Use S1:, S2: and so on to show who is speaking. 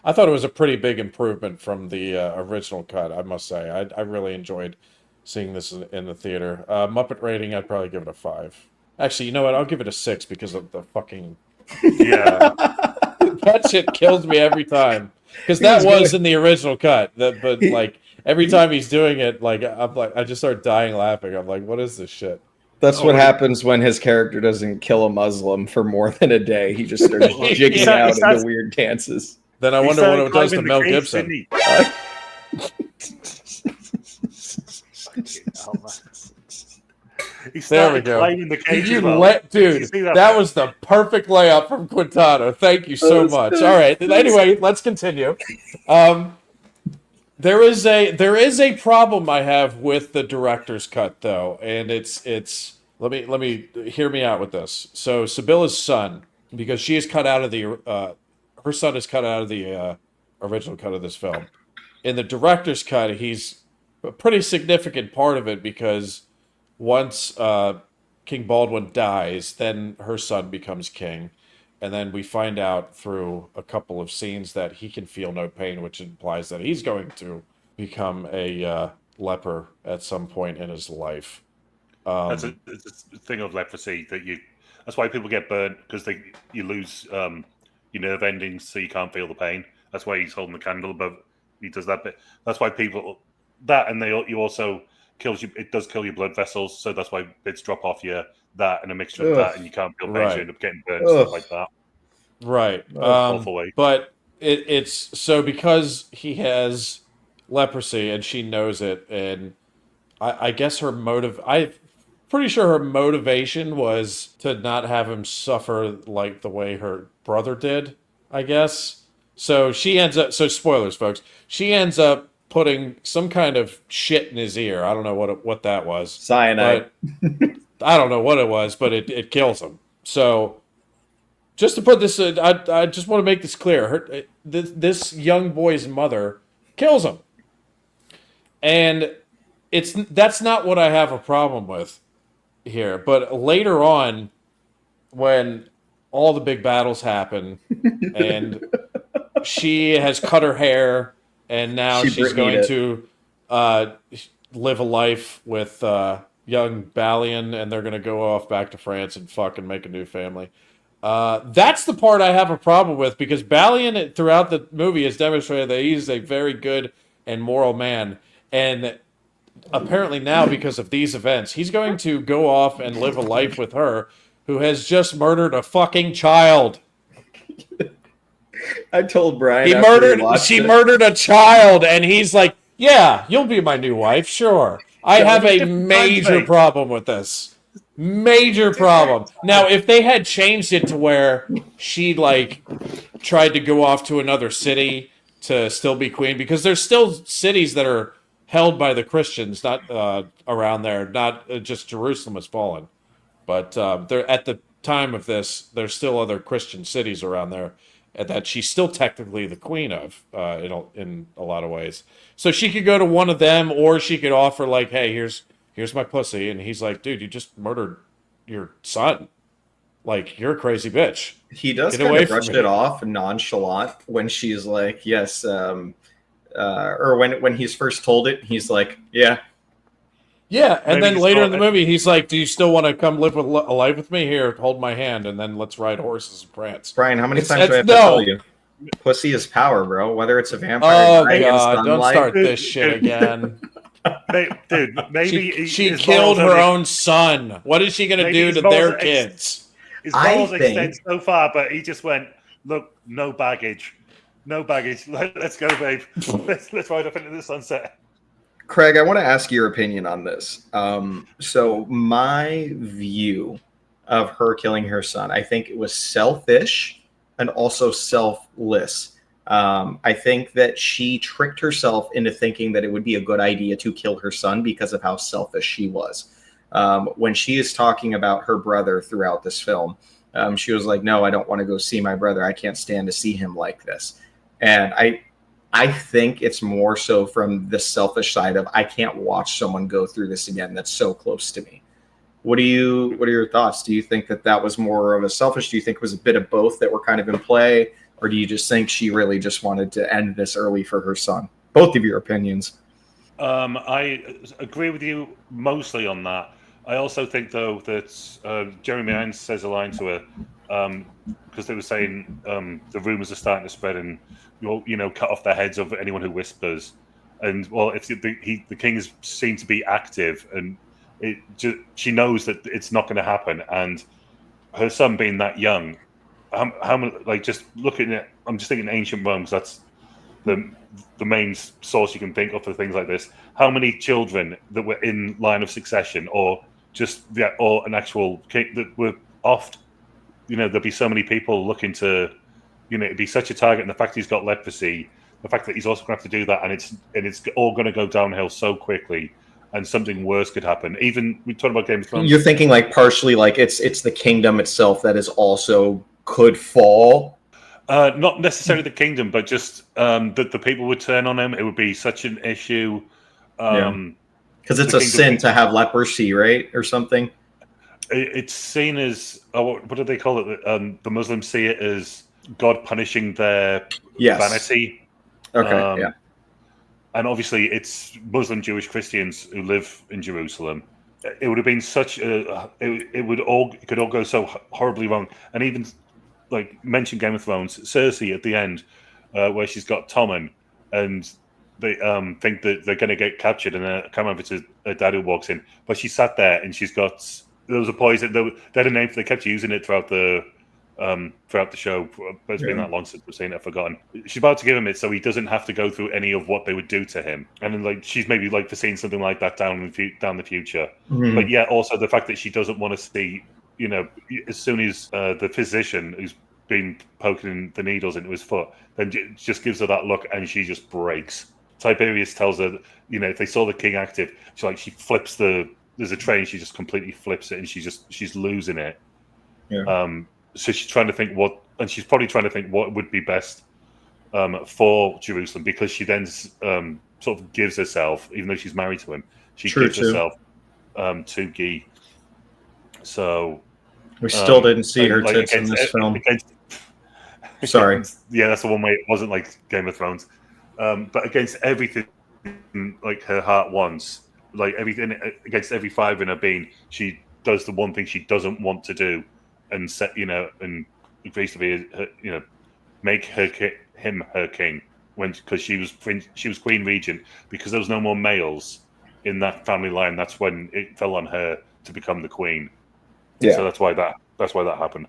S1: I thought it was a pretty big improvement from the original cut. I must say, I really enjoyed seeing this in the theater. Muppet rating, I'd probably give it a 5. Actually, you know what? I'll give it a 6 because of the fucking
S2: Yeah.
S1: that shit kills me every time. Because
S3: It
S1: that
S3: was
S1: was
S3: good.
S1: in the original cut. But like every time he's doing it, like I just start dying laughing. I'm like, what is this shit?
S3: That's
S2: Oh,
S3: what
S2: really?
S3: happens when his character doesn't kill a Muslim for more than a day. He just starts jigging
S1: Yeah.
S3: out into weird dances.
S1: Then I
S2: He
S1: wonder what
S2: started
S1: it does to
S2: climbing the
S1: Mel
S2: cage,
S1: Gibson.
S2: didn't he? Fucking hell, man. He
S1: There we
S2: started
S1: go.
S2: climbing the cage
S1: You
S2: as well.
S1: let,
S2: Did you
S1: dude.
S2: see
S1: That
S2: bit?
S1: was the perfect layup from Quintana. Thank you so
S3: was
S1: much.
S3: good.
S1: All right. Anyway, let's continue. There is a problem I have with the director's cut though, and it's let me hear me out with this. So Sibylla's son, because she is cut out of the her son is cut out of the original cut of this film. In the director's cut, he's a pretty significant part of it because once King Baldwin dies, then her son becomes king. And then we find out through a couple of scenes that he can feel no pain, which implies that he's going to become a leper at some point in his life.
S2: It's a thing of leprosy that you. That's why people get burnt because you lose your nerve endings, so you can't feel the pain. That's why he's holding the candle above. He does that bit. That's why people that, and you also kills you. It does kill your blood vessels, so that's why bits drop off you. That and a mixture of that, and you can't feel pain. So
S1: Right.
S2: you end up getting burnt, stuff like that.
S1: Right.
S2: Awful way.
S1: But it's so because he has leprosy and she knows it, and I guess her motive. I'm pretty sure her motivation was to not have him suffer like the way her brother did. I guess. So she ends up. So spoilers, folks. She ends up putting some kind of shit in his ear. I don't know what that was.
S3: Cyanide.
S1: But I don't know what it was, but it kills him. So just to put this, I just want to make this clear. This young boy's mother kills him, and that's not what I have a problem with here. But later on, when all the big battles happen, and she has cut her hair, and now she's going to live a life with young Balian, and they're going to go off back to France and fucking make a new family. That's the part I have a problem with because Balian throughout the movie has demonstrated that he's a very good and moral man, and apparently now because of these events, he's going to go off and live a life with her who has just murdered a fucking child.
S3: I told Brian
S1: She murdered a child, and he's like, yeah, you'll be my new wife, sure. I have a major problem with this. Major problem. Now, if they had changed it to where she, like, tried to go off to another city to still be queen, because there's still cities that are held by the Christians, not around there, not just Jerusalem has fallen. But there, at the time of this, there's still other Christian cities around there that she's still technically the queen of in a lot of ways. So she could go to one of them, or she could offer like, "Hey, here's my pussy," and he's like, "Dude, you just murdered your son. Like, you're a crazy bitch."
S3: He does
S1: Get
S3: kind
S1: away
S3: of
S1: from
S3: brush
S1: me.
S3: it off nonchalant when she's like, "Yes," or when he's first told it, he's like, "Yeah."
S1: Yeah, and
S2: Maybe
S1: then
S2: he's
S1: later
S2: caught
S1: in the
S2: it.
S1: movie, he's like, "Do you still want to come live a life with me? Here, hold my hand, and then let's ride horses and prance."
S3: Brian, how many
S1: It's-
S3: times do I have to
S1: no.
S3: tell you? Pussy is power, bro. Whether it's a vampire
S1: Oh
S3: dying in
S1: God! Don't
S3: sunlight,
S1: start this shit again.
S2: Dude, maybe
S1: She
S2: his
S1: killed
S2: morals
S1: her
S2: only-
S1: own son. What is she gonna
S2: Maybe
S1: do
S2: his
S1: to
S2: morals
S1: their
S2: are
S1: kids?
S2: His
S3: I
S2: balls
S3: think-
S2: extend so far, but he just went, "Look, no baggage. Let's go, babe. let's ride up into the sunset."
S3: Craig, I want to ask your opinion on this. So my view of her killing her son, I think it was selfish and also selfless. I think that she tricked herself into thinking that it would be a good idea to kill her son because of how selfish she was. When she is talking about her brother throughout this film, she was like, "No, I don't want to go see my brother. I can't stand to see him like this." And I think it's more so from the selfish side of I can't watch someone go through this again that's so close to me. What are your thoughts? Do you think that was more of a selfish? Do you think it was a bit of both that were kind of in play? or do you just think she really just wanted to end this early for her son? Both of your opinions.
S2: I agree with you mostly on that. I also think, though, that Jeremy Irons says a line to her because they were saying the rumors are starting to spread, and cut off the heads of anyone who whispers. And well, if the king is seen to be active, and she knows that it's not going to happen, and her son being that young, how many, like, just looking at, I'm just thinking ancient Rome, 'cause that's the main source you can think of for things like this. How many children that were in line of succession, or or an actual king that were oft, there'd be so many people looking to, it'd be such a target. And the fact he's got leprosy, the fact that he's also going to have to do that, and it's all going to go downhill so quickly, and something worse could happen. Even we talked about Game of Thrones.
S3: You're thinking like partially like it's the kingdom itself that is also could fall.
S2: Not necessarily the kingdom, but just that the people would turn on him. It would be such an issue.
S3: Because it's a sin to have leprosy, right, or something.
S2: It's seen as what do they call it? The Muslims see it as God punishing their vanity.
S3: Okay, yeah.
S2: And obviously, it's Muslim, Jewish, Christians who live in Jerusalem. It would have been such a. It could all go so horribly wrong, and even. Like mentioned Game of Thrones, Cersei at the end, where she's got Tommen, and they think that they're going to get captured, and I can't remember if it's her dad who walks in, but she sat there and she's got there was a poison. They had a name. They kept using it throughout the show. But it's been that long since we've seen it. I've forgotten. She's about to give him it, so he doesn't have to go through any of what they would do to him. And then, like, she's maybe like foreseeing something like that down the future.
S3: Mm-hmm.
S2: But yeah, also the fact that she doesn't want to see. As soon as the physician who's been poking the needles into his foot, then just gives her that look, and she just breaks. Tiberius tells her, if they saw the king active, she flips there's a tray, and she just completely flips it, and she's losing it.
S3: Yeah.
S2: So she's trying to think she's probably trying to think what would be best for Jerusalem, because she then sort of gives herself, even though she's married to him, gives herself to Guy. So.
S3: We still didn't see her tits in this film. Sorry.
S2: Yeah, that's the one way it wasn't like Game of Thrones. But against everything, like her heart wants, like everything against every fibre in her being, she does the one thing she doesn't want to do, and and agrees to be, make him her king, because she was queen regent, because there was no more males in that family line. That's when it fell on her to become the queen.
S3: Yeah.
S2: So that's why that happened.